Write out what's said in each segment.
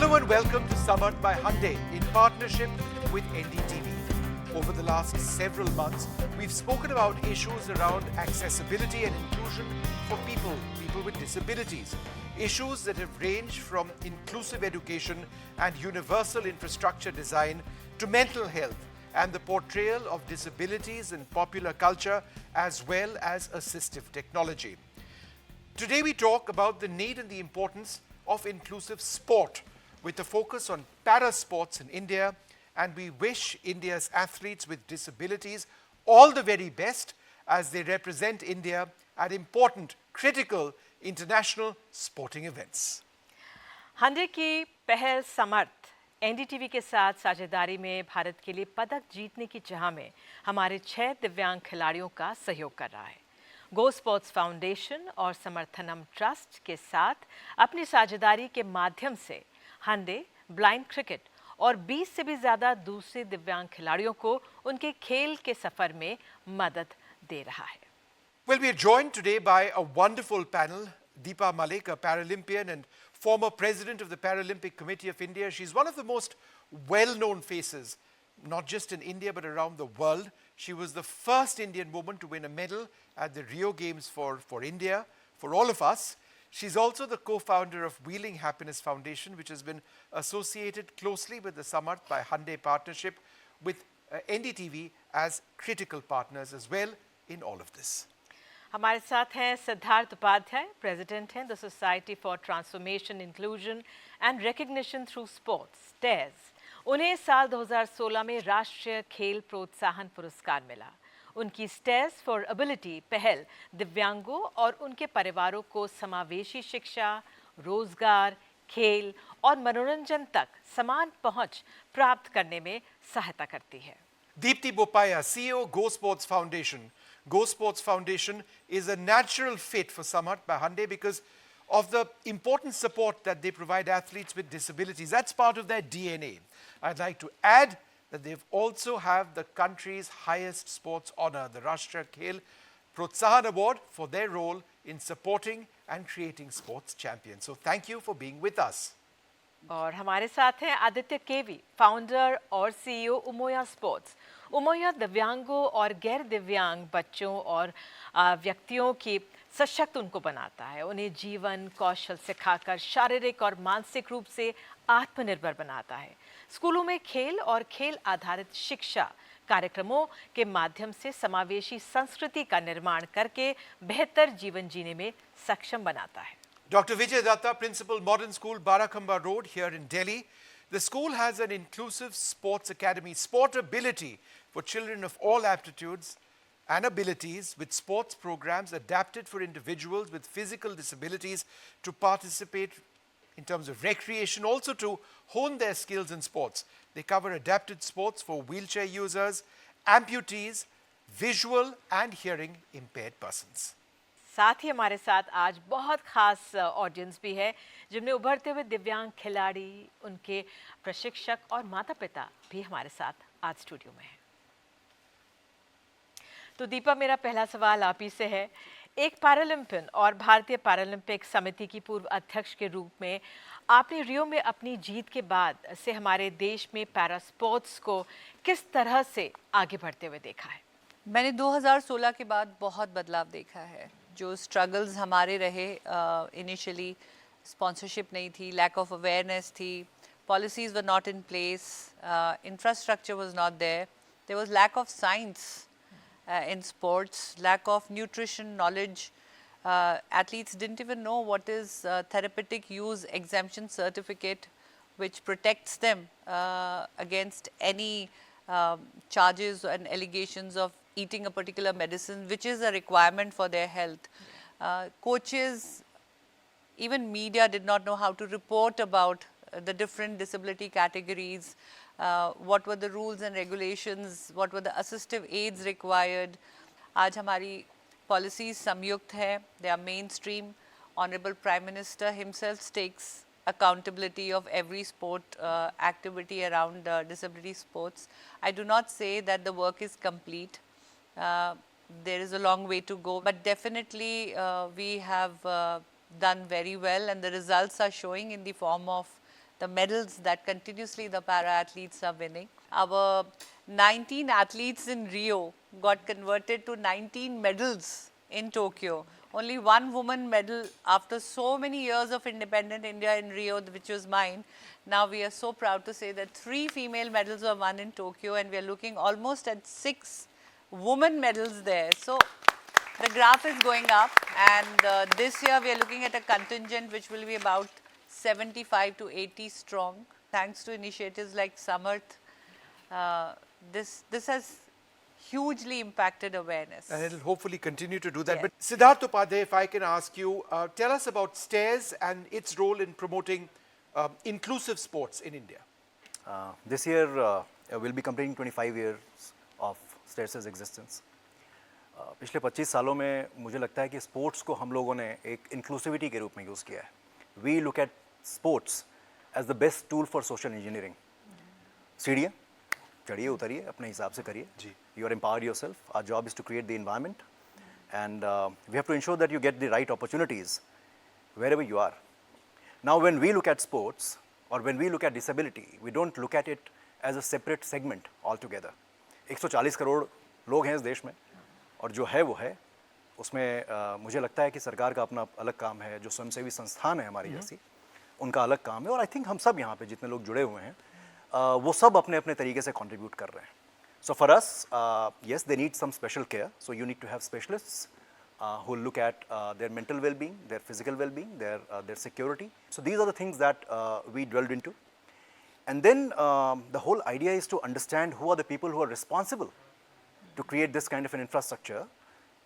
Hello and welcome to Samarth by Hyundai in partnership with NDTV. Over the last several months, we've spoken about issues around accessibility and inclusion for people with disabilities. Issues that have ranged from inclusive education and universal infrastructure design to mental health and the portrayal of disabilities in popular culture as well as assistive technology. Today we talk about the need and the importance of inclusive sport with a focus on para sports in India, and we wish India's athletes with disabilities all the very best as they represent India at important, critical international sporting events. हांडे की पहल समर्थ NDTV के साथ साझेदारी में भारत के लिए पदक जीतने की चाह में हमारे 6 दिव्यांग खिलाड़ियों का सहयोग कर रहा है। गो स्पोर्ट्स फाउंडेशन और समर्थनम ट्रस्ट के साथ अपनी साझेदारी के माध्यम से हांडे ब्लाइंड क्रिकेट और 20 से भी ज़्यादा दूसरे दिव्यांग खिलाड़ियों को उनके खेल के सफ़र में मदद दे रहा है। Well, we are joined today by a wonderful panel. Deepa Malik, a Paralympian and former president of the Paralympic Committee of India. She's one of the most well-known faces, not just in India but around the world. She was the first Indian woman to win a medal at the Rio Games for India, for all of us. She's also the co-founder of Wheeling Happiness Foundation, which has been associated closely with the Samarth by Hyundai partnership with NDTV as critical partners as well in all of this. हमारे साथ हैं Siddharth Upadhyay, president हैं the society for transformation inclusion and recognition through sports stage. उन्हें साल 2016 में राष्ट्रीय खेल प्रोत्साहन पुरस्कार मिला। उनकी स्टेज फॉर एबिलिटी पहल दिव्यांगों और उनके परिवारों को समावेशी शिक्षा, रोजगार, खेल और मनोरंजन तक समान पहुंच प्राप्त करने में सहायता करती है। Deepti Bopaya, CEO, Go Sports Foundation. Go Sports Foundation is a natural fit for Samarth by Hyundai because of the important support that they provide athletes with disabilities. That's part of their DNA. I'd like to add that they also have the country's highest sports honor, the Rashtriya Khel Protsahan Award, for their role in supporting and creating sports champions. So thank you for being with us. और हमारे साथ हैं आदित्य केवी, founder और CEO उमोया sports. उमोया दिव्यांगों और गैर दिव्यांग बच्चों और व्यक्तियों की सशक्त उनको बनाता है, उन्हें जीवन कौशल सिखाकर शारीरिक और मानसिक रूप से आत्मनिर्भर बनाता है। स्कूलों में खेल और खेल आधारित शिक्षा कार्यक्रमों के माध्यम से समावेशी संस्कृति का निर्माण करके बेहतर जीवन जीने में सक्षम बनाता है। Dr. Vijay Datta, Principal, Modern School, Barakamba Road here in Delhi. The school has an inclusive sports academy, Sportability, for children of all aptitudes and abilities with sports programs adapted for individuals with physical disabilities to participate in terms of recreation, also to hone their skills in sports. They cover adapted sports for wheelchair users, amputees, visual and hearing impaired persons. साथ ही हमारे साथ आज बहुत खास audience भी है जिनमें उभरते हुए दिव्यांग खिलाड़ी, उनके प्रशिक्षक और माता-पिता भी हमारे साथ आज स्टूडियो में हैं। तो दीपा, मेरा पहला सवाल आप ही से है। एक पैरालंपियन और भारतीय पैरालंपिक समिति की पूर्व अध्यक्ष के रूप में आपने रियो में अपनी जीत के बाद से हमारे देश में पैरा स्पोर्ट्स को किस तरह से आगे बढ़ते हुए देखा है? मैंने 2016 के बाद बहुत बदलाव देखा है। जो स्ट्रगल्स हमारे रहे, इनिशियली स्पॉन्सरशिप नहीं थी, लैक ऑफ अवेयरनेस थी, policies were not in place, infrastructure was not there was lack of science in sports, lack of nutrition knowledge. Athletes didn't even know what is therapeutic use exemption certificate, which protects them against any charges and allegations of eating a particular medicine, which is a requirement for their health. Coaches, even media did not know how to report about the different disability categories. What were the rules and regulations, what were the assistive aids required. आज हमारी policies संयुक्त है, they are mainstream. Honorable Prime Minister himself takes accountability of every sport activity around disability sports. I do not say that the work is complete. There is a long way to go, but definitely we have done very well, and the results are showing in the form of the medals that continuously the para athletes are winning. Our 19 athletes in Rio got converted to 19 medals in Tokyo. Only one woman medal after so many years of independent India in Rio, which was mine. Now we are so proud to say that 3 female medals were won in Tokyo, and we are looking almost at 6 women medals there. So the graph is going up, and this year we are looking at a contingent which will be about 75 to 80 strong. Thanks to initiatives like Samarth, this has hugely impacted awareness. And it'll hopefully continue to do that. Yes. But Siddharth Upadhyay, if I can ask you, tell us about STAIRS and its role in promoting inclusive sports in India. This year we'll be completing 25 years of STAIRS' existence. पिछले 25 सालों में मुझे लगता है कि sports को हम लोगों ने एक इंक्लूसिविटी के रूप में यूज़ किया है. We look at sports as the best tool for social engineering. सीढ़ियाँ चढ़िए उतरिए अपने हिसाब से करिए. जी. You are empowered yourself. Our job is to create the environment, and we have to ensure that you get the right opportunities wherever you are. Now, when we look at sports or when we look at disability, we don't look at it as a separate segment altogether. 140 crore लोग हैं इस देश में, और जो है वो है. उसमें मुझे लगता है कि सरकार का अपना अलग काम है, जो स्वयंसेवी संस्थान है हमारी जैसी, उनका अलग काम है. और आई थिंक हम सब यहाँ पे जितने लोग जुड़े हुए हैं वो सब अपने अपने तरीके से कंट्रीब्यूट कर रहे हैं. So for us, yes, they need some special care. So you need to have specialists who look at their mental well-being, their physical well-being, their security. So these are the things that we dwelled into. And then the whole idea is to understand who are the people who are responsible to create this kind of an infrastructure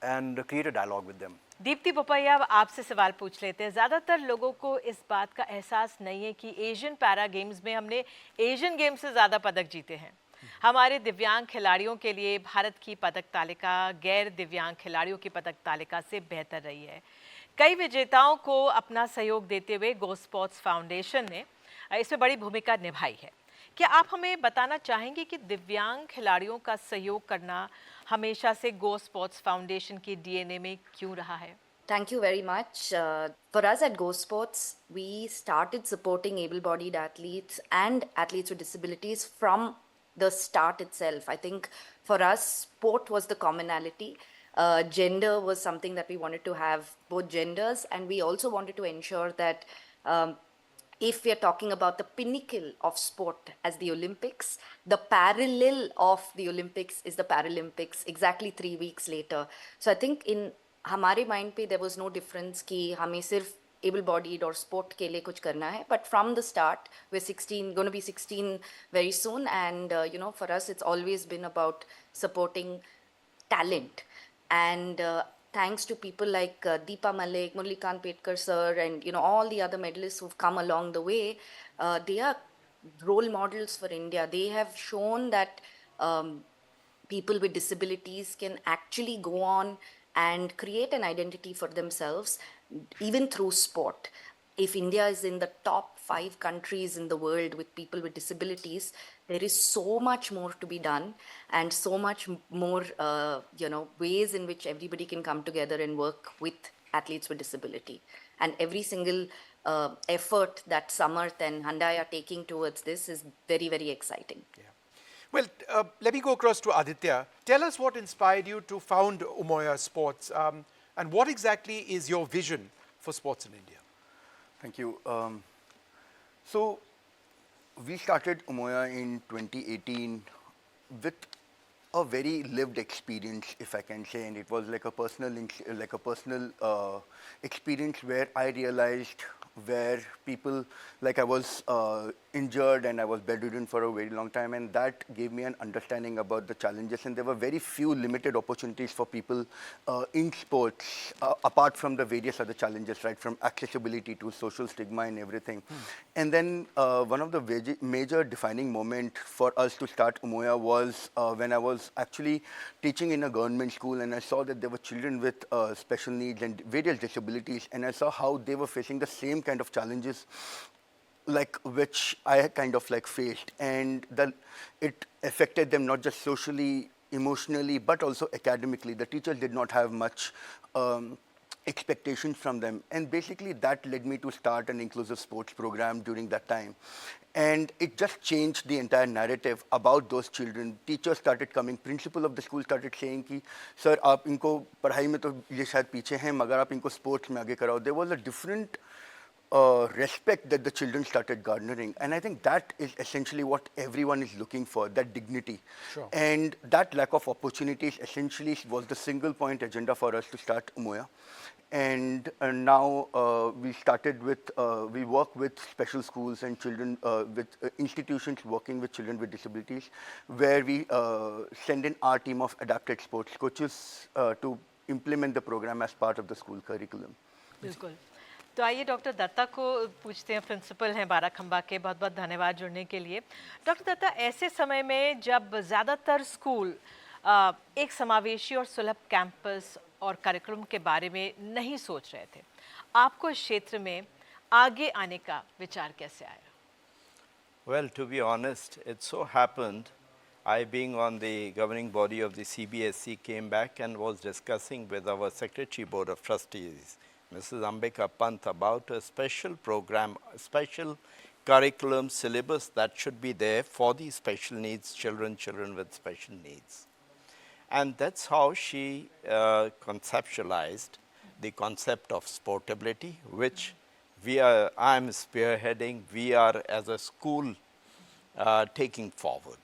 and create a dialogue with them. Deepti Bopaiah, अब आपसे सवाल पूछ लेते हैं. ज़्यादातर लोगों को इस बात का एहसास नहीं है कि एशियन पैरा गेम्स में हमने एशियन गेम्स से ज़्यादा पदक जीते हैं. हमारे दिव्यांग खिलाड़ियों के लिए भारत की पदक तालिका गैर दिव्यांग खिलाड़ियों की पदक तालिका से बेहतर रही है. कई विजेताओं को अपना सहयोग देते हुए गो स्पोर्ट्स फाउंडेशन ने इसमें बड़ी भूमिका निभाई है. क्या आप हमें बताना चाहेंगे कि दिव्यांग खिलाड़ियों का सहयोग करना हमेशा से गो स्पोर्ट्स फाउंडेशन की डीएनए में क्यों रहा है? Thank you very much. For us at Go Sports, we started supporting able-bodied athletes and athletes with disabilities from the start itself. I think for us, sport was the commonality. Gender was something that we wanted to have both genders, and we also wanted to ensure that if we are talking about the pinnacle of sport as the Olympics, the parallel of the Olympics is the Paralympics exactly 3 weeks later. So I think in हमारे mind पे there was no difference कि हमें सिर्फ able-bodied or sport के लिए कुछ करना है. But from the start, we're 16, going to be 16 very soon, and for us it's always been about supporting talent. And thanks to people like Deepa Malik, Murlikant Petkar sir, and all the other medalists who've come along the way, they are role models for India. They have shown that people with disabilities can actually go on and create an identity for themselves, even through sport. If India is in the top 5 countries in the world with people with disabilities, there is so much more to be done, and so much more, ways in which everybody can come together and work with athletes with disability. And every single effort that Samarth and Hyundai are taking towards this is very, very exciting. Yeah. Well, let me go across to Aditya. Tell us what inspired you to found Umoya Sports, and what exactly is your vision for sports in India? Thank you. So we started Umoya in 2018 with a very lived experience, if I can say, and it was like a personal experience where I realized where people, like I was injured and I was bedridden for a very long time, and that gave me an understanding about the challenges, and there were very few limited opportunities for people in sports, apart from the various other challenges, right, from accessibility to social stigma and everything. And then one of the major defining moment for us to start Umoya was when I was actually teaching in a government school, and I saw that there were children with special needs and various disabilities, and I saw how they were facing the same kind of challenges like which I kind of like faced, and it affected them not just socially, emotionally, but also academically. The teachers did not have much expectations from them. And basically that led me to start an inclusive sports program during that time. And it just changed the entire narrative about those children. Teachers started coming, principal of the school started saying कि sir आप इनको पढ़ाई में तो ये शायद पीछे हैं मगर आप इनको sports में आगे कराओ. There was a different respect that the children started garnering. And I think that is essentially what everyone is looking for, that dignity. Sure. And that lack of opportunities essentially was the single point agenda for us to start Umoya. And now we started with, we work with special schools and children, with institutions working with children with disabilities, where we send in our team of adapted sports coaches to implement the program as part of the school curriculum. बिल्कुल. तो आइए doctor Dutta को पूछते हैं, principal हैं बाराखंबा के. बहुत बहुत धन्यवाद जुड़ने के लिए. डॉक्टर दत्ता, ऐसे समय में जब ज़्यादातर स्कूल एक समावेशी और सुलभ कैंपस और कार्यक्रम के बारे में नहीं सोच रहे थे, आपको इस क्षेत्र में आगे आने का विचार कैसे आया? Well, to be honest, it so happened, I being on the governing body of the CBSE came back and was discussing with our Secretary Board of Trustees, Mrs. Ambika Pant, about a special program, a special curriculum syllabus that should be there for the special needs children, children with special needs. And that's how she conceptualized the concept of sportability, which I'm spearheading, we are as a school taking forward.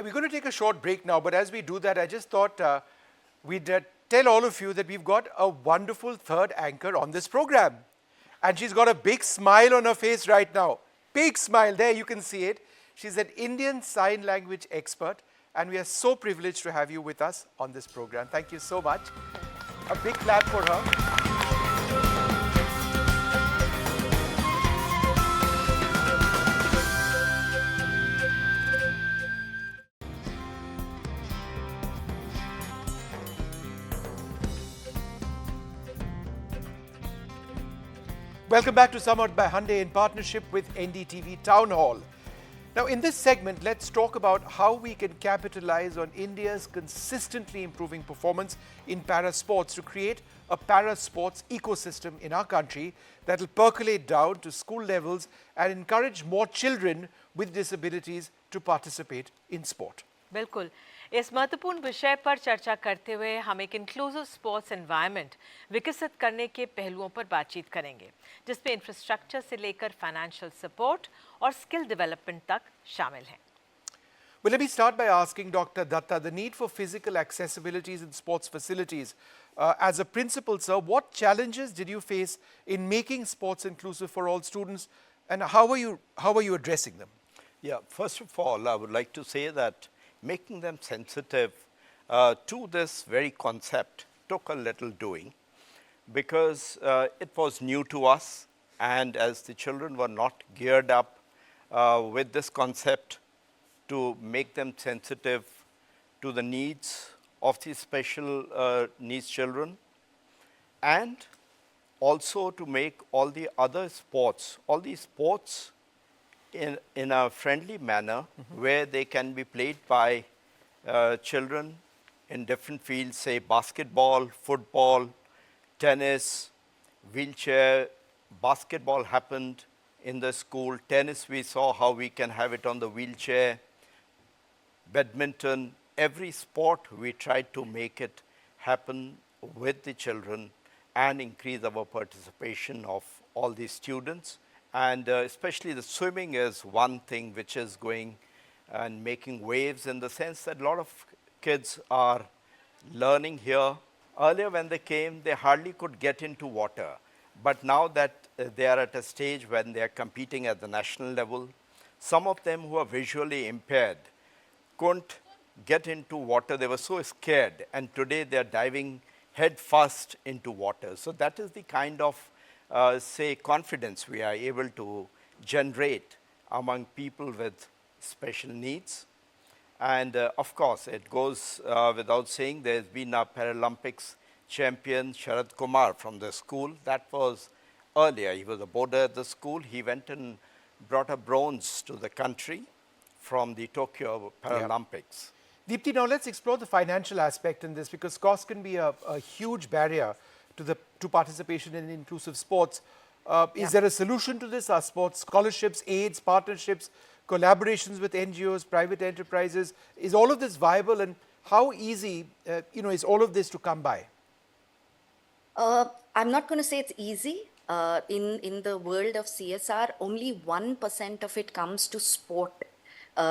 We're going to take a short break now, but as we do that, I just thought we'd tell all of you that we've got a wonderful third anchor on this program. And she's got a big smile on her face right now. Big smile, there you can see it. She's an Indian Sign Language expert, and we are so privileged to have you with us on this program. Thank you so much. A big clap for her. Welcome back to Summered by Hyundai in partnership with NDTV Town Hall. Now, in this segment, let's talk about how we can capitalize on India's consistently improving performance in para sports to create a para sports ecosystem in our country that will percolate down to school levels and encourage more children with disabilities to participate in sport. बिल्कुल. इस महत्वपूर्ण विषय पर चर्चा करते हुए हम एक इंक्लूसिव स्पोर्ट्स एनवायरनमेंट विकसित करने के पहलुओं पर बातचीत करेंगे, जिसमें इंफ्रास्ट्रक्चर से लेकर फाइनेंशियल सपोर्ट और स्किल डेवलपमेंट तक शामिल हैं. Well, let me start by asking Dr. Datta, the need for physical accessibilities in sports facilities. As a principal, sir, what challenges did you face in making sports inclusive for all students, and how are you addressing them? Yeah, first of all, I would like to say that making them sensitive to this very concept took a little doing, because it was new to us, and as the children were not geared up with this concept to make them sensitive to the needs of the special needs children, and also to make all the other sports, all these sports in a friendly manner, where they can be played by children in different fields, say basketball, football, tennis, wheelchair. Basketball happened in the school. Tennis, we saw how we can have it on the wheelchair. Badminton, every sport we tried to make it happen with the children and increase our participation of all the students. And especially the swimming is one thing which is going and making waves, in the sense that a lot of kids are learning here. Earlier when they came, they hardly could get into water. But now that they are at a stage when they are competing at the national level, some of them who are visually impaired couldn't get into water. They were so scared, and today they are diving head first into water. So that is the kind of say confidence we are able to generate among people with special needs. And of course, it goes without saying, there's been a Paralympics champion, Sharad Kumar, from the school. That was earlier. He was a boarder at the school. He went and brought a bronze to the country from the Tokyo Paralympics. Deepti, now let's explore the financial aspect in this, because cost can be a huge barrier to participation in inclusive sports. Is there a solution to this? Are sports scholarships, aids, partnerships, collaborations with NGOs, private enterprises? Is all of this viable, and how easy is all of this to come by? I'm not going to say it's easy. In the world of CSR, only 1% of it comes to sport.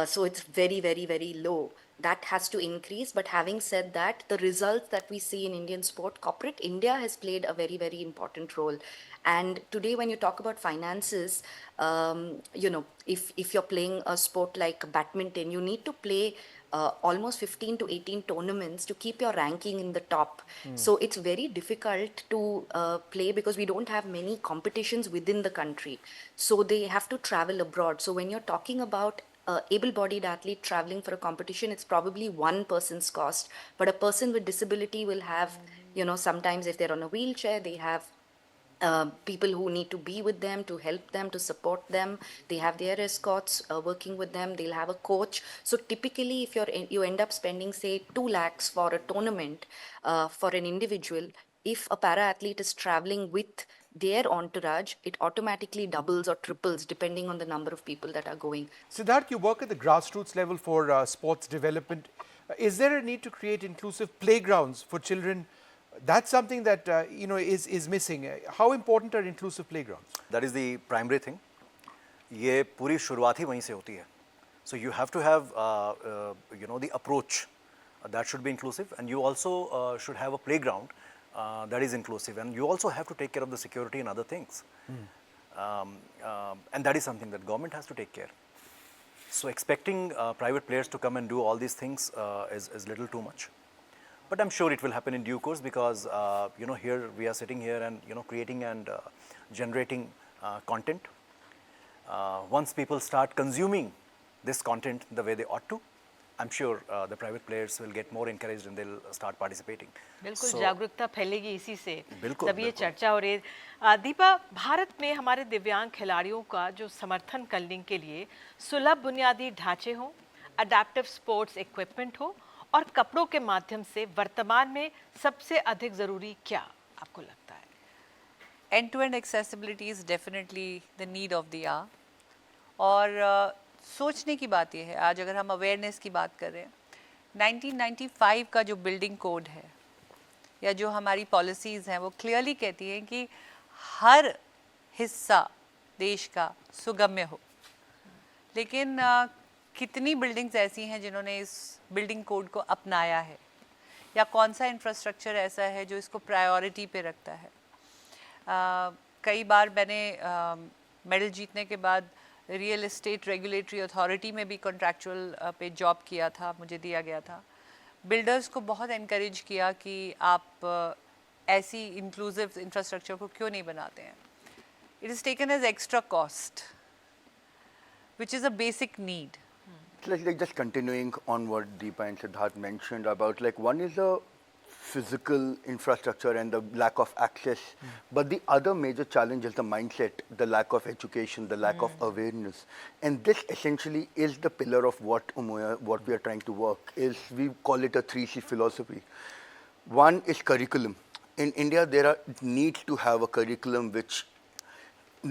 So it's very, very, very low. That has to increase. But having said that, the results that we see in Indian sport, corporate India has played a very, very important role. And today, when you talk about finances, if you're playing a sport like badminton, you need to play almost 15 to 18 tournaments to keep your ranking in the top. So it's very difficult to play because we don't have many competitions within the country. So they have to travel abroad. So when you're talking about able-bodied athlete traveling for a competition, it's probably one person's cost. But a person with disability will have, sometimes if they're on a wheelchair, they have people who need to be with them, to help them, to support them. They have their escorts working with them. They'll have a coach. So typically, if you end up spending, say, 2 lakhs for a tournament for an individual, if a para athlete is traveling with their entourage, it automatically doubles or triples depending on the number of people that are going. Siddharth, you work at the grassroots level for sports development. Is there a need to create inclusive playgrounds for children? That's something that is missing. How important are inclusive playgrounds? That is the primary thing. ये पूरी शुरुआत ही वहीं से होती है. So you have to have the approach that should be inclusive, and you also should have a playground that is inclusive, and you also have to take care of the security and other things. And that is something that government has to take care. So expecting private players to come and do all these things is little too much. But I'm sure it will happen in due course, because here we are sitting here and creating and generating content. Once people start consuming this content the way they ought to, I'm sure the private players will get more encouraged and they'll start participating. बिल्कुल जागरूकता फैलेगी इसी से, बिल्कुल, तब ये बिल्कुल। चर्चा हो रही है। दीपा, भारत में हमारे दिव्यांग खिलाड़ियों का जो समर्थन करने के लिए सुलभ बुनियादी ढांचे हों, अडैप्टिव स्पोर्ट्स इक्विपमेंट हो और कपड़ों के माध्यम से वर्तमान में सबसे अधिक ज़रूरी क्या आपको लगता है? End-to-end accessibility is definitely the need of the hour. और सोचने की बात यह है, आज अगर हम अवेयरनेस की बात कर रहे हैं, 1995 का जो बिल्डिंग कोड है या जो हमारी पॉलिसीज़ हैं, वो क्लियरली कहती हैं कि हर हिस्सा देश का सुगम्य हो. लेकिन कितनी बिल्डिंग्स ऐसी हैं जिन्होंने इस बिल्डिंग कोड को अपनाया है, या कौन सा इंफ्रास्ट्रक्चर ऐसा है जो इसको प्रायोरिटी पे रखता है? कई बार मैंने मेडल जीतने के बाद रियल एस्टेट रेगुलेटरी अथॉरिटी में भी कॉन्ट्रैक्चुअल पे जॉब किया था, मुझे दिया गया था. बिल्डर्स को बहुत इनकरेज किया कि आप ऐसी इंक्लूसिव इंफ्रास्ट्रक्चर को क्यों नहीं बनाते हैं. It is taken as extra cost which is a basic need. Like just continuing on what Deepa and Siddharth mentioned about, like, one is the physical infrastructure and the lack of access, but the other major challenge is the mindset, the lack of education, the lack of awareness, and this essentially is the pillar of what we are trying to work is. We call it a 3C philosophy. One is curriculum. In India, there needs to have a curriculum which,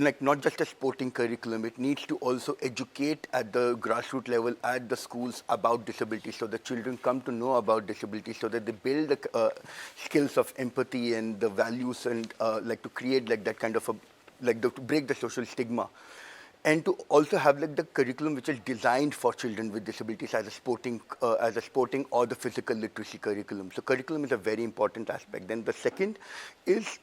like, not just a sporting curriculum, it needs to also educate at the grassroots level, at the schools, about disability, so the children come to know about disability, so that they build the skills of empathy and the values, and like to create like that kind of a, to break the social stigma, and to also have like the curriculum which is designed for children with disabilities as a sporting or the physical literacy curriculum. So curriculum is a very important aspect. Then the second is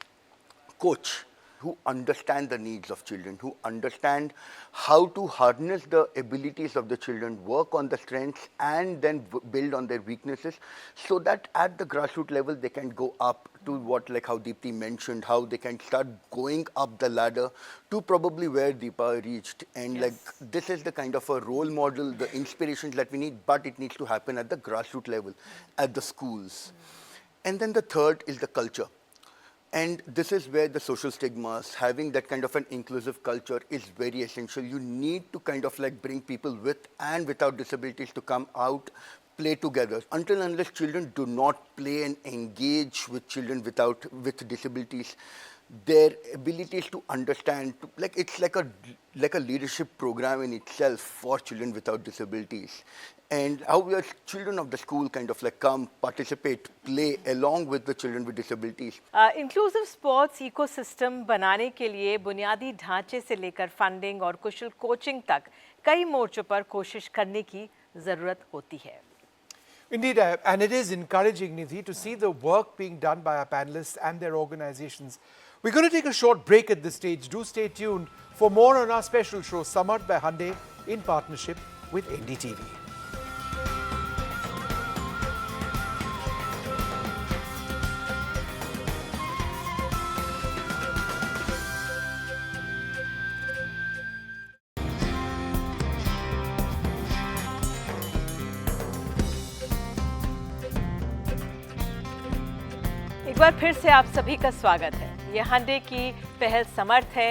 coach, who understand the needs of children, who understand how to harness the abilities of the children, work on the strengths, and then build on their weaknesses, so that at the grassroots level they can go up to what, like how Deepti mentioned, how they can start going up the ladder to probably where Deepa reached. And like, this is the kind of a role model, the inspirations that we need, but it needs to happen at the grassroots level, at the schools. And then the third is the culture. And this is where the social stigmas, having that kind of an inclusive culture is very essential. You need to kind of like bring people with and without disabilities to come out, play together. Until unless children do not play and engage with children with disabilities, their abilities to understand, it's like a leadership program in itself for children without disabilities. And how we as children of the school kind of like come, participate, play along with the children with disabilities. Inclusive sports ecosystem बनाने के लिए बुनियादी ढांचे से लेकर funding और कुशल coaching तक कई मोर्चों पर कोशिश करने की ज़रूरत होती है. Indeed, and it is encouraging, Nidhi, to see the work being done by our panelists and their organizations. We're going to take a short break at this stage. Do stay tuned for more on our special show, Samarth by Hyundai, in partnership with NDTV. एक बार फिर से आप सभी का स्वागत है. ये हंडे की पहल समर्थ है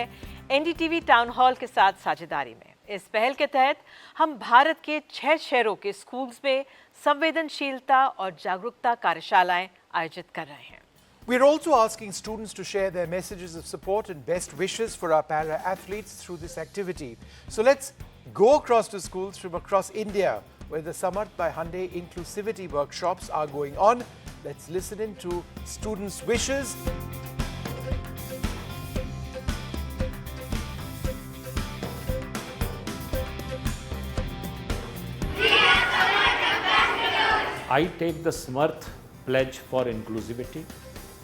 एनडीटीवी टाउन हॉल के साथ साझेदारी में. इस पहल के तहत हम भारत के 6 शहरों के स्कूल्स में संवेदनशीलता और जागरूकता कार्यशालाएं आयोजित कर रहे हैं. We're also asking students to share their messages of support and best wishes for our para athletes through this activity. So let's go across to schools from across India where the Samarth by Hyundai inclusivity workshops are going on. Let's listen in to students' wishes. I take the Samarth pledge for inclusivity.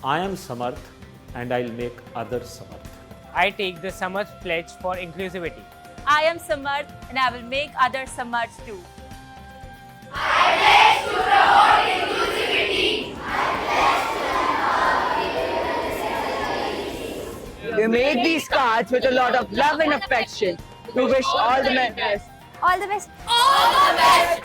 I am Samarth and I'll make others Samarth. I take the Samarth pledge for inclusivity. I am Samarth and I will make others Samarth too. We made these cards with a lot of love and affection to wish all the best. All the best.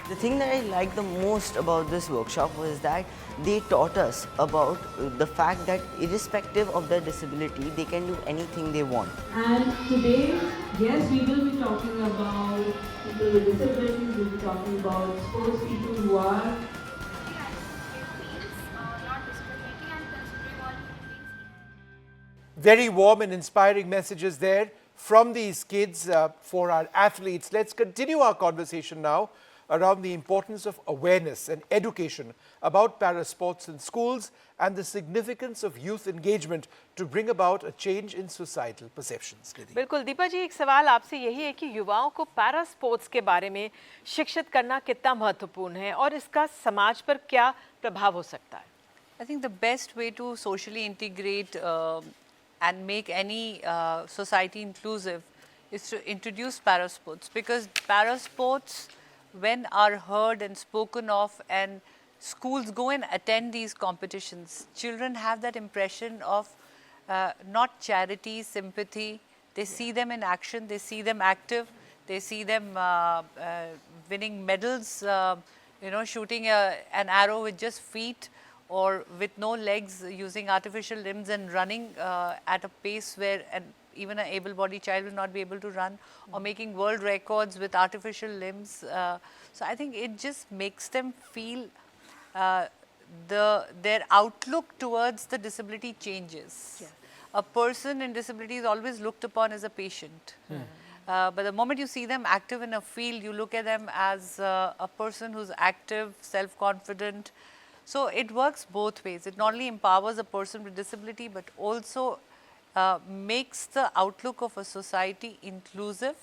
The thing that I liked the most about this workshop was that they taught us about the fact that irrespective of their disability, they can do anything they want. And today, yes, we will be talking about people with disabilities, we'll be talking about sports people who are Very warm and inspiring messages there from these kids for our athletes. Let's continue our conversation now around the importance of awareness and education about para sports in schools and the significance of youth engagement to bring about a change in societal perceptions. बिल्कुल दीपा जी, एक सवाल आपसे यही है कि युवाओं को para sports के बारे में शिक्षित करना कितना महत्वपूर्ण है और इसका समाज पर क्या प्रभाव हो सकता है? I think the best way to socially integrate and make any society inclusive is to introduce para sports, because para sports, when are heard and spoken of and schools go and attend these competitions, children have that impression of not charity, sympathy. They see them in action, they see them active, they see them winning medals, shooting an arrow with just feet or with no legs, using artificial limbs and running at a pace where even an able-bodied child will not be able to run, or making world records with artificial limbs. So I think it just makes them feel their outlook towards the disability changes. Yeah. A person in disability is always looked upon as a patient. But the moment you see them active in a field, you look at them as a person who's active, self-confident. So it works both ways. It not only empowers a person with disability, but also makes the outlook of a society inclusive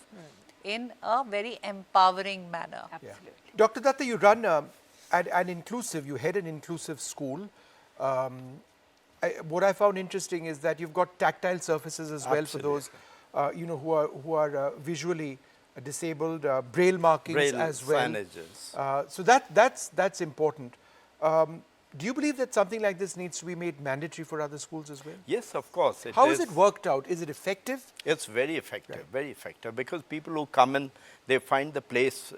in a very empowering manner. Absolutely. Yeah. Dr. Datta, you run an inclusive, you head an inclusive school. What I found interesting is that you've got tactile surfaces as well for those who are visually disabled, braille markings as well. Signages. So that's important. Do you believe that something like this needs to be made mandatory for other schools as well? Yes, of course. How is it worked out? Is it effective? It's very effective, very effective, because people who come in, they find the place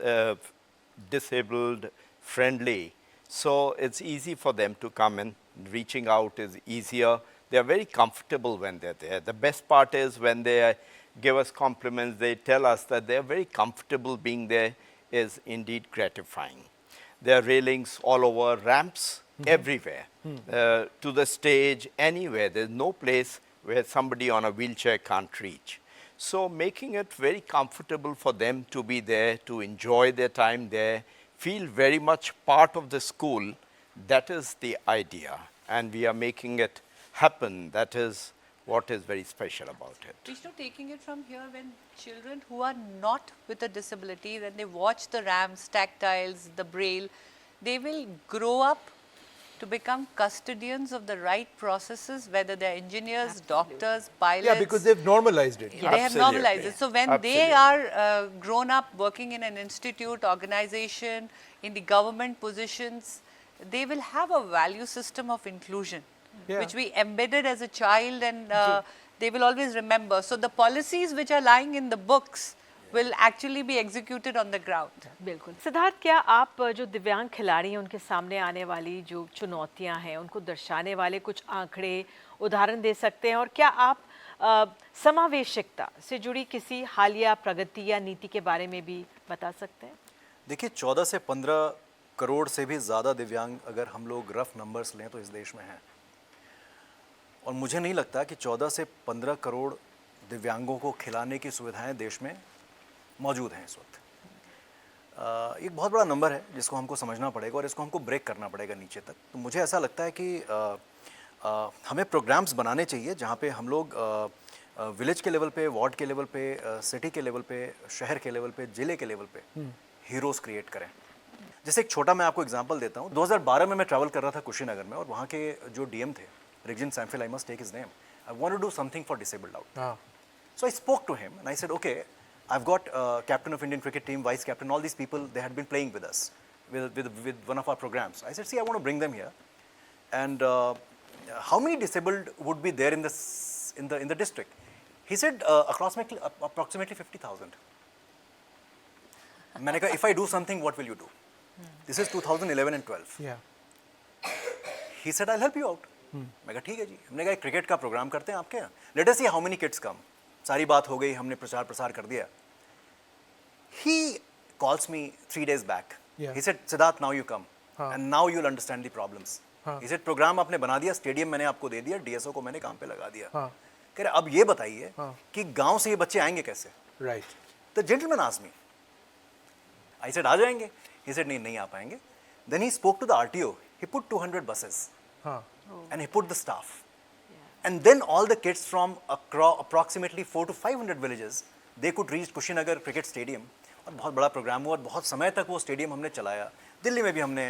disabled friendly. So it's easy for them to come in. Reaching out is easier. They are very comfortable when they're there. The best part is when they give us compliments, they tell us that they're very comfortable being there, is indeed gratifying. There are railings all over, ramps everywhere, to the stage, anywhere. There's no place where somebody on a wheelchair can't reach. So making it very comfortable for them to be there, to enjoy their time there, feel very much part of the school, that is the idea. And we are making it happen. That is what is very special about it. Vishnu, taking it from here, when children who are not with a disability, when they watch the ramps, tactiles, the braille, they will grow up to become custodians of the right processes, whether they're engineers, doctors, pilots. Yeah, because they've normalized it. They have normalized it. So when they are grown up working in an institute, organization, in the government positions, they will have a value system of inclusion, which we embedded as a child, and they will always remember. So the policies which are lying in the books will actually be executed on the ground. बिल्कुल। सिद्धार्थ, क्या आप जो दिव्यांग खिलाड़ी हैं उनके सामने आने वाली जो चुनौतियां हैं उनको दर्शाने वाले कुछ आंकड़े उदाहरण दे सकते हैं, और क्या आप समावेशिकता से जुड़ी किसी हालिया प्रगति या नीति के बारे में भी बता सकते हैं? देखिए, 14 से 15 करोड़ से भी ज़्यादा दिव्यांग अगर हम लोग रफ नंबर्स लें तो इस देश में हैं, और मुझे नहीं लगता कि 14 से 15 करोड़ दिव्यांगों को खिलाने की सुविधाएं देश में मौजूद हैं इस वक्त। एक बहुत बड़ा नंबर है जिसको हमको समझना पड़ेगा और इसको हमको ब्रेक करना पड़ेगा नीचे तक। तो मुझे ऐसा लगता है कि हमें प्रोग्राम्स बनाने चाहिए जहाँ पे हम लोग विलेज के लेवल पे, वार्ड के लेवल पे, सिटी के लेवल पे, शहर के लेवल पे, ज़िले के लेवल पे हीरोज़ क्रिएट करें। जैसे एक छोटा मैं आपको एग्जांपल देता हूँ। 2012 में मैं ट्रैवल कर रहा था कुशीनगर में, और वहाँ के जो डीएम थे, Rigin Samphil, I must take his name. I want to do something for disabled out. So I spoke to him and I said, okay, I've got captain of Indian cricket team, vice captain, all these people, they had been playing with us, with one of our programs. I said, see, I want to bring them here. And how many disabled would be there in the district? He said, approximately 50,000. मैंने कहा, if I do something, what will you do? This is 2011 and 12. Yeah. He said, I'll help you out. मैं कहा ठीक है जी। हमने कहा cricket का programme करते हैं आपके यहाँ, let us see how many kids कम। सारी बात हो गई, हमने प्रचार प्रसार कर दिया। He calls me 3 days back. He said, Siddharth, now you come and now you'll understand the problems. He said, programme आपने बना दिया, स्टेडियम मैंने आपको दे दिया, डीएसओ को मैंने काम पे लगा दिया। कह रहे अब ये बताइए कि गांव से ये बच्चे आएंगे कैसे? Right. The gentleman asked me. I said, आ जाएंगे? He said, नहीं आ पाएंगे। Then he spoke to the RTO. He put 200 buses. And he put the staff. And then all the kids from approximately 400 to 500 villages, they could reach Kushinagar Cricket Stadium. और बहुत बड़ा programme हुआ और बहुत समय तक वो स्टेडियम हमने चलाया। दिल्ली में भी हमने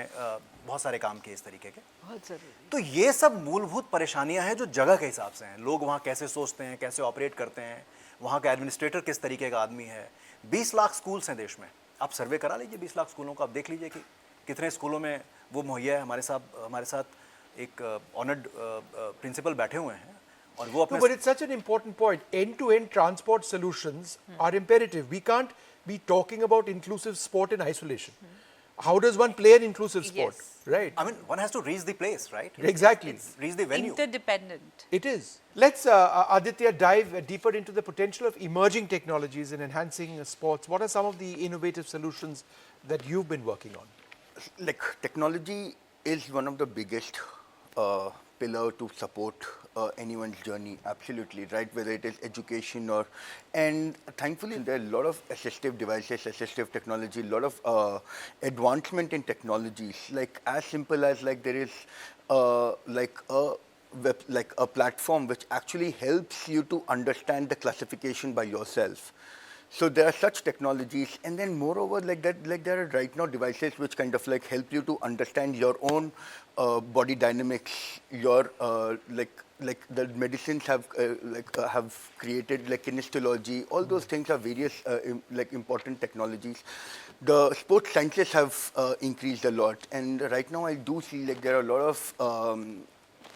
बहुत सारे काम किए इस तरीके के। बहुत ज़रूरी। तो ये सब मूलभूत परेशानियां हैं जो जगह के हिसाब से हैं। लोग वहाँ कैसे सोचते हैं, कैसे ऑपरेट करते हैं, वहाँ का एडमिनिस्ट्रेटर किस तरीके का आदमी है। 20 लाख स्कूल्स हैं देश में, आप सर्वे करा लीजिए 20 लाख स्कूलों को, आप देख लीजिए कि कितने स्कूलों में वो मुहैया है। हमारे साथ एक ऑनर्ड प्रिंसिपल बैठे हुए हैं और वो अपने But it's such an important point. End-to-end transport solutions are imperative. We can't be talking about inclusive sport in isolation. How does one play an inclusive sport? Right. I mean, one has to reach the place, right? Exactly. Reach the venue. Interdependent. It is. Let's, Aditya, dive deeper into the potential of emerging technologies in enhancing sports. What are some of the innovative solutions that you've been working on? Like, technology is one of the biggest pillar to support anyone's journey, absolutely, right? Whether it is education or, and thankfully there are a lot of assistive devices, assistive technology, a lot of advancement in technologies, like as simple as like there is like a platform which actually helps you to understand the classification by yourself. So there are such technologies, and then moreover, like there are right now devices which kind of like help you to understand your own body dynamics. Your like the medicines have have created like kinesiology. All those things are various like important technologies. The sports sciences have increased a lot, and right now I do see like there are a lot of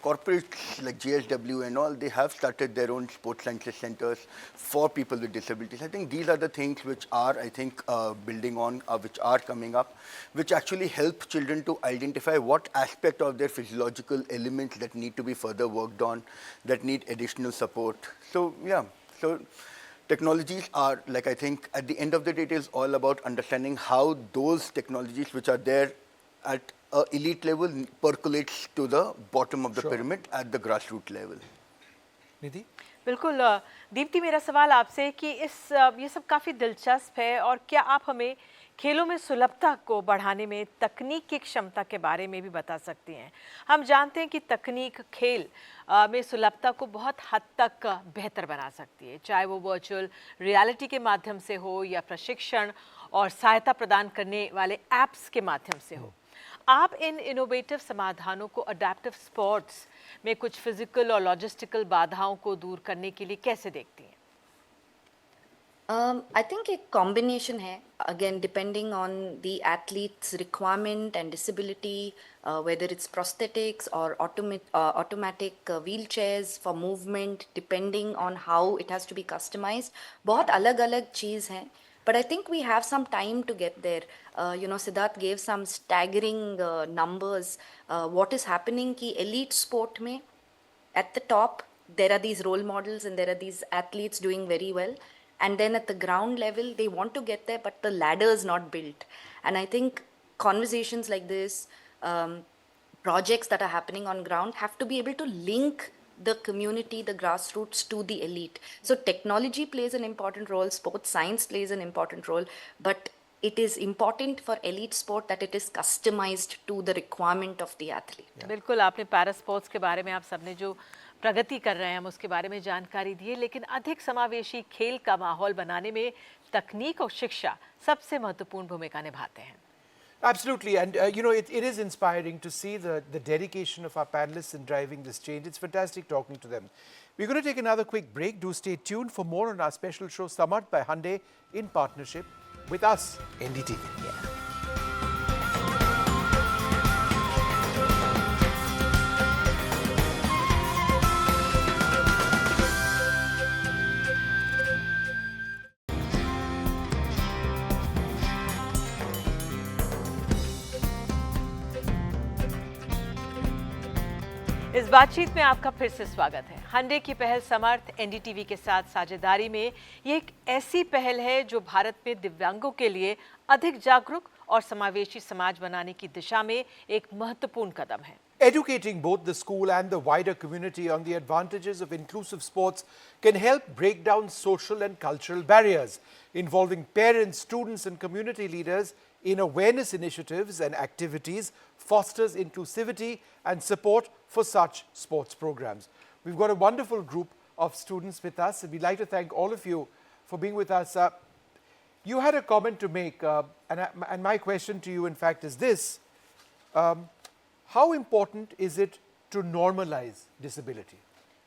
corporates like JSW and all, they have started their own sports sciences centers for people with disabilities. I think these are the things which are, I think, building on, which are coming up, which actually help children to identify what aspect of their physiological elements that need to be further worked on, that need additional support. So, yeah, so technologies are, like I think, at the end of the day, it is all about understanding how those technologies which are there at elite level percolates to the bottom of the pyramid at the grassroots level. Nidhi? बिल्कुल दीप्ति, मेरा सवाल आपसे कि ये सब काफ़ी दिलचस्प है, और क्या आप हमें खेलों में सुलभता को बढ़ाने में तकनीक की क्षमता के बारे में भी बता सकती हैं? हम जानते हैं कि तकनीक खेल में सुलभता को बहुत हद तक बेहतर बना सकती है, चाहे वो वर्चुअल रियलिटी के माध्यम से हो या प्रशिक्षण और सहायता प्रदान करने वाले ऐप्स के माध्यम से हो। आप इन इनोवेटिव समाधानों को अडैप्टिव स्पोर्ट्स में कुछ फिजिकल और लॉजिस्टिकल बाधाओं को दूर करने के लिए कैसे देखती हैं? I think a combination है, again depending on the athlete's requirement and disability, whether it's prosthetics or automatic wheelchairs for movement, depending on how it has to be customized. बहुत अलग-अलग चीज़ हैं, but I think we have some time to get there. Siddharth gave some staggering numbers. What is happening कि elite sport में at the top there are these role models and there are these athletes doing very well. And then at the ground level, they want to get there, but the ladder is not built. And I think conversations like this, projects that are happening on ground have to be able to link the community, the grassroots to the elite. So technology plays an important role, sports science plays an important role, but it is important for elite sport that it is customized to the requirement of the athlete. बिल्कुल, आपने para sports के बारे में आप सबने जो प्रगति कर रहे हैं हम उसके बारे में जानकारी दी है, लेकिन अधिक समावेशी खेल का माहौल बनाने में तकनीक और शिक्षा सबसे महत्वपूर्ण भूमिका निभाते हैं। Absolutely, and it is inspiring to see the dedication of our panelists in driving this change. It's fantastic talking to them. We're going to take another quick break. Do stay tuned for more on our special show, Samarth by Hyundai, in partnership with us, NDTV. इस बातचीत में आपका फिर से स्वागत है। hyundai की पहल समर्थ एनडीटीवी के साथ साझेदारी में ये एक ऐसी पहल है जो भारत में दिव्यांगों के लिए अधिक जागरूक और समावेशी समाज बनाने की दिशा में एक महत्वपूर्ण कदम है। Educating both the school and the wider community on the advantages of inclusive sports can help break down social and cultural barriers, involving parents, students and community leaders in awareness initiatives and activities, fosters inclusivity and support for such sports programs. We've got a wonderful group of students with us, and we'd like to thank all of you for being with us. You had a comment to make, and my question to you, in fact, is this. How important is it to normalize disability?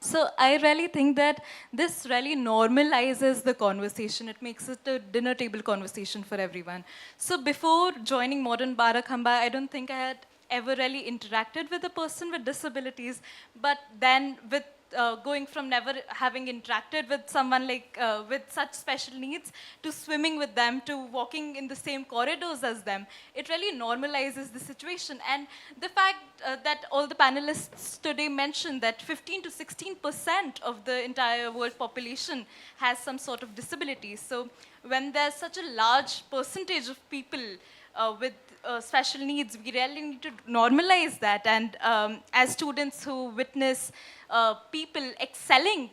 So I really think that this really normalizes the conversation. It makes it a dinner table conversation for everyone. So before joining Modern Barakhamba, I don't think I had ever really interacted with a person with disabilities. But then with going from never having interacted with someone like with such special needs to swimming with them to walking in the same corridors as them, it really normalizes the situation. And the fact that all the panelists today mentioned that 15 to 16% of the entire world population has some sort of disability. So when there's such a large percentage of people with special needs, we really need to normalize that. And as students who witness people excelling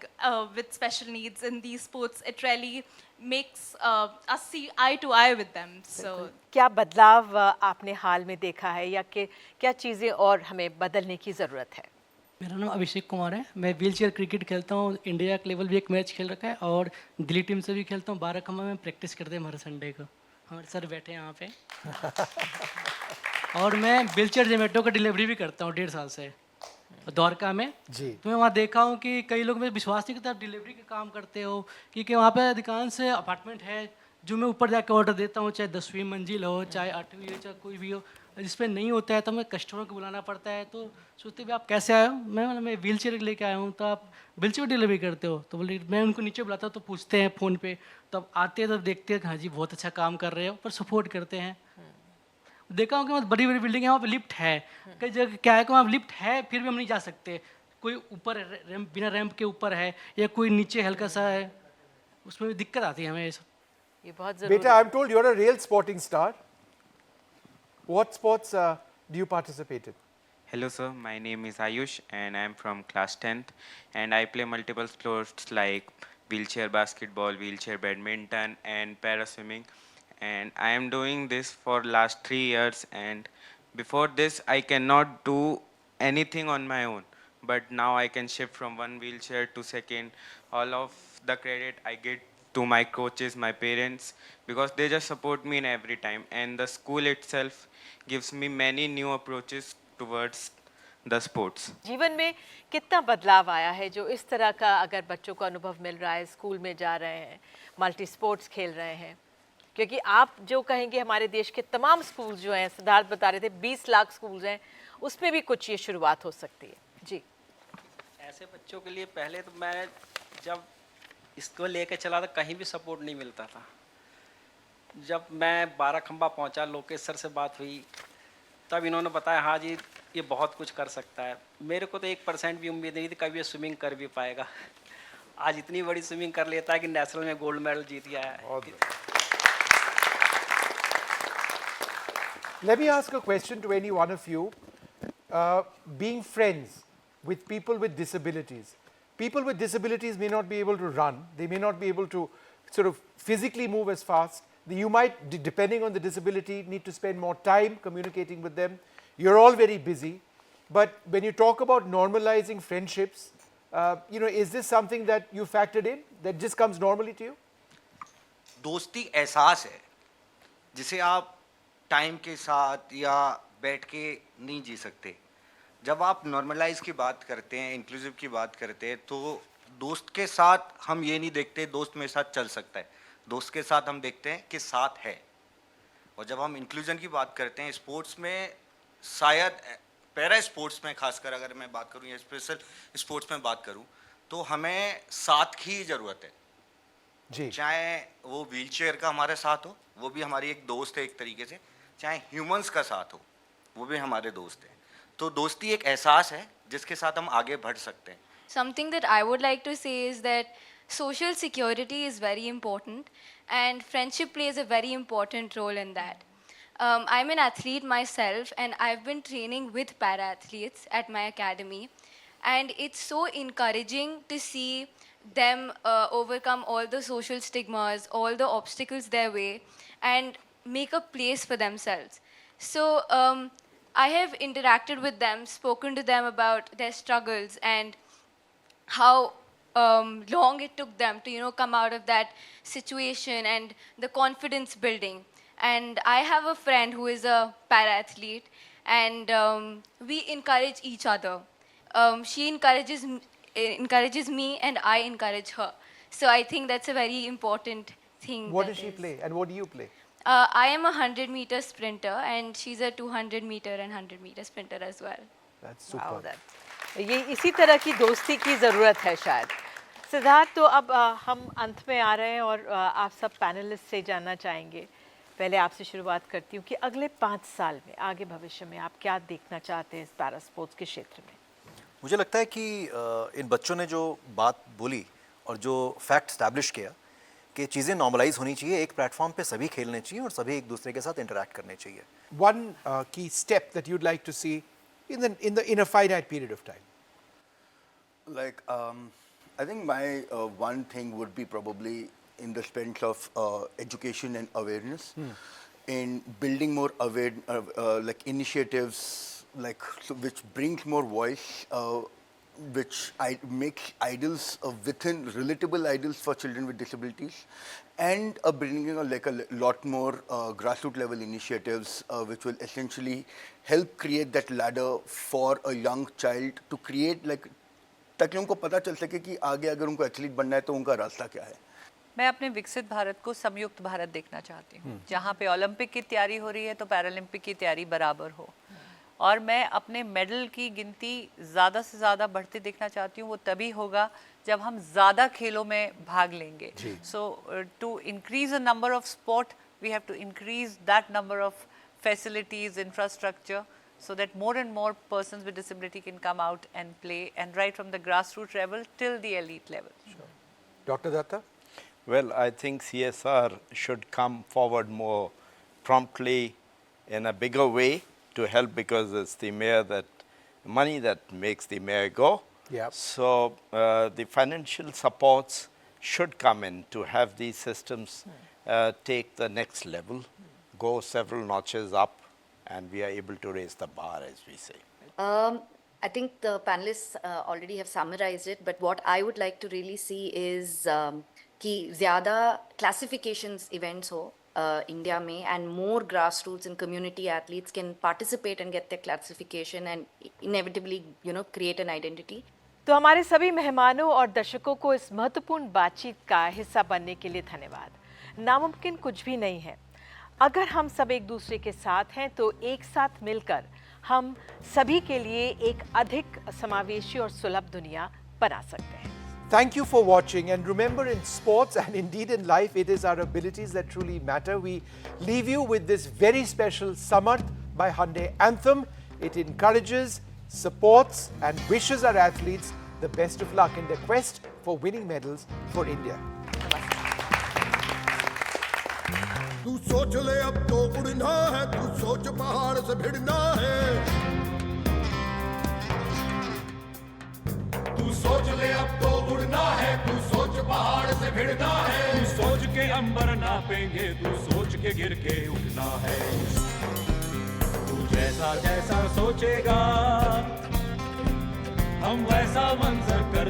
with special needs in these sports, it really makes us see eye to eye with them. So क्या बदलाव आपने हाल में देखा है या कि क्या चीज़ें और हमें बदलने की ज़रूरत है? मेरा नाम अभिषेक कुमार है। मैं व्हीलचेयर क्रिकेट खेलता हूँ। इंडिया के लेवल भी एक मैच खेल रखा है और दिल्ली टीम से भी खेलता हूँ। बाराखम्मा में प्रैक्टिस करते हैं हर संडे को। हमारे सर बैठे हैं यहाँ पे। और मैं व्हीलचेयर जोमेटो का डिलीवरी भी करता हूँ 1.5 साल से द्वारका में जी। तो मैं वहाँ देखा हूँ कि कई लोग में विश्वास नहीं करते आप डिलीवरी का काम करते हो, क्योंकि वहाँ पे अधिकांश अपार्टमेंट है जो मैं ऊपर जाकर ऑर्डर देता हूँ, चाहे 10वीं मंजिल हो, चाहे 8वीं हो, चाहे कोई भी हो, जिस पे नहीं होता है तो मैं कस्टमर को बुलाना पड़ता है। तो सोचते भी आप कैसे आए हो? मैं व्हील चेयर लेके आया हूँ। तो आप व्हील चेयर डिलीवरी करते हो? तो बोले मैं उनको नीचे बुलाता हूँ तो पूछते हैं फ़ोन पे, तब आते हैं तब देखते हैं हाँ जी बहुत अच्छा काम कर रहे हो, पर सपोर्ट करते हैं। देखा हूँ कि मतलब बड़ी बड़ी बिल्डिंग है वहाँ पे लिफ्ट है, कई जगह क्या है कि वहाँ लिफ्ट है फिर भी हम नहीं जा सकते। कोई ऊपर रैंप बिना रैंप के ऊपर है या कोई नीचे हल्का सा है, उसमें भी दिक्कत आती है हमें। ये बहुत बेटा, I am told you are a real sporting star. What sports do you participate in? Hello sir, my name is Ayush and I am from class 10th and I play multiple sports like wheelchair basketball, wheelchair badminton and para swimming, and I am doing this for last 3 years, and before this I cannot do anything on my own, but now I can shift from one wheelchair to second. All of the credit I get to my coaches, my parents, because they just support me in every time, and the school itself gives me many new approaches towards the sports. जीवन में कितना बदलाव आया है जो इस तरह का अगर बच्चों को अनुभव मिल रहा है, स्कूल में जा रहे हैं, मल्टी स्पोर्ट्स खेल रहे हैं, क्योंकि आप जो कहेंगे हमारे देश के तमाम स्कूल जो हैं, सिद्धार्थ बता रहे थे 20 लाख स्कूल्स हैं, उसमें भी कुछ ये शुरुआत हो सकती है। जी, ऐसे बच्चों के लिए पहले तो मैं जब इसको लेके चला था कहीं भी सपोर्ट नहीं मिलता था। जब मैं बाराखंबा पहुंचा, लोकेश से बात हुई, तब इन्होंने बताया हाँ जी ये बहुत कुछ कर सकता है। मेरे को तो 1% भी उम्मीद नहीं थी कभी ये स्विमिंग कर भी पाएगा। आज इतनी बड़ी स्विमिंग कर लेता है कि नेशनल में गोल्ड मेडल जीत गया है। Let me ask a question to any one of you. Being friends with people with disabilities. People with disabilities may not be able to run. They may not be able to sort of physically move as fast. You might, depending on the disability, need to spend more time communicating with them. You're all very busy. But when you talk about normalizing friendships, is this something that you factored in, that just comes normally to you? दोस्ती एहसास है जिसे आप time के साथ या बैठ के नहीं जी सकते। जब आप नॉर्मलाइज की बात करते हैं, इंक्लूसिव की बात करते हैं, तो दोस्त के साथ हम ये नहीं देखते दोस्त मेरे साथ चल सकता है, दोस्त के साथ हम देखते हैं कि साथ है। और जब हम इंक्लूजन की बात करते हैं स्पोर्ट्स में, शायद पैरा स्पोर्ट्स में खासकर अगर मैं बात करूं या स्पेशल स्पोर्ट्स में बात करूं, तो हमें साथ की ज़रूरत है जी। चाहे वो व्हीलचेयर का हमारे साथ हो, वो भी हमारी एक दोस्त है एक तरीके से, चाहे ह्यूमंस का साथ हो, वो भी हमारे दोस्त हैं। तो दोस्ती एक एहसास है जिसके साथ हम आगे बढ़ सकते हैं। Something that I would like to say is that social security is very important and friendship plays a very important role in that. I'm an athlete myself and I've been training with para-athletes at my academy, and it's so encouraging to see them overcome all the social stigmas, all the obstacles their way, and make a place for themselves. So I have interacted with them, spoken to them about their struggles and how long it took them to come out of that situation and the confidence building. And I have a friend who is a para-athlete, and we encourage each other. She encourages me and I encourage her. So I think that's a very important thing. What does she play and what do you play? I am a 100-meter sprinter and she's a 200-meter and 100-meter sprinter as well. That's super. ये इसी तरह की दोस्ती की ज़रूरत है शायद। सिद्धार्थ, तो अब हम अंत में आ रहे हैं और आप सब पैनलिस्ट से जानना चाहेंगे। पहले आपसे शुरुआत करती हूँ कि अगले 5 साल में आगे भविष्य में आप क्या देखना चाहते हैं इस पैरा स्पोर्ट्स के क्षेत्र में? मुझे लगता है कि इन बच्चों ने जो बात बोली और जो फैक्ट स्टैब्लिश किया कि चीज़ें नॉर्मलाइज होनी चाहिए, एक प्लेटफॉर्म पे सभी खेलने चाहिए और सभी एक दूसरे के साथ इंटरैक्ट करने चाहिए। One key step that you'd like to see in a finite period of time. Like, I think my one thing would be probably in the sense of education and awareness, in building more like initiatives, like which brings more voice, which makes idols within relatable idols for children with disabilities, and bringing like a lot more grassroots level initiatives which will essentially help create that ladder for a young child to create like, ताकि उनको पता चल सके कि आगे अगर उनको athlete बनना है तो उनका रास्ता क्या है। मैं अपने विकसित भारत को संयुक्त भारत देखना चाहती हूँ, जहाँ पे ओलंपिक की तैयारी हो रही है तो पैरालंपिक की तैयारी बराबर हो, और मैं अपने मेडल की गिनती ज़्यादा से ज़्यादा बढ़ती देखना चाहती हूँ। वो तभी होगा जब हम ज़्यादा खेलों में भाग लेंगे। So to increase the number of sport we have to increase that number of facilities, infrastructure, so that more and more persons with disability can come out and play, and right from the grassroots level till the elite level. Sure. Dr. Datta? Well, I think CSR should come forward more promptly in a bigger way to help because it's the mayor that money that makes the mayor go. Yep. So the financial supports should come in to have these systems take the next level, go several notches up, and we are able to raise the bar, as we say. I think the panelists already have summarized it, but what I would like to really see is कि ज़्यादा classifications events हो India में, and more grassroots and community athletes can participate and get their classification and inevitably, create an identity. तो हमारे सभी मेहमानों और दर्शकों को इस महत्वपूर्ण बातचीत का हिस्सा बनने के लिए धन्यवाद। नामुमकिन कुछ भी नहीं है। अगर हम सब एक दूसरे के साथ हैं तो एक साथ मिलकर हम सभी के लिए एक अधिक समावेशी और सुलभ दुनिया बना सकते हैं। Thank you for watching, and remember, in sports and indeed in life, it is our abilities that truly matter. We leave you with this very special Samarth by Hyundai anthem. It encourages, supports and wishes our athletes the best of luck in their quest for winning medals for India. तू सोच ले अब तो उड़ना है, तू सोच पहाड़ से भिड़ना है। तू सोच ले अब तो उड़ना है, तू सोच पहाड़ से भिड़ना है। तू सोच के अंबर नापेंगे, तू सोच के गिर के उठना है। तू जैसा जैसा सोचेगा हम वैसा मंजर कर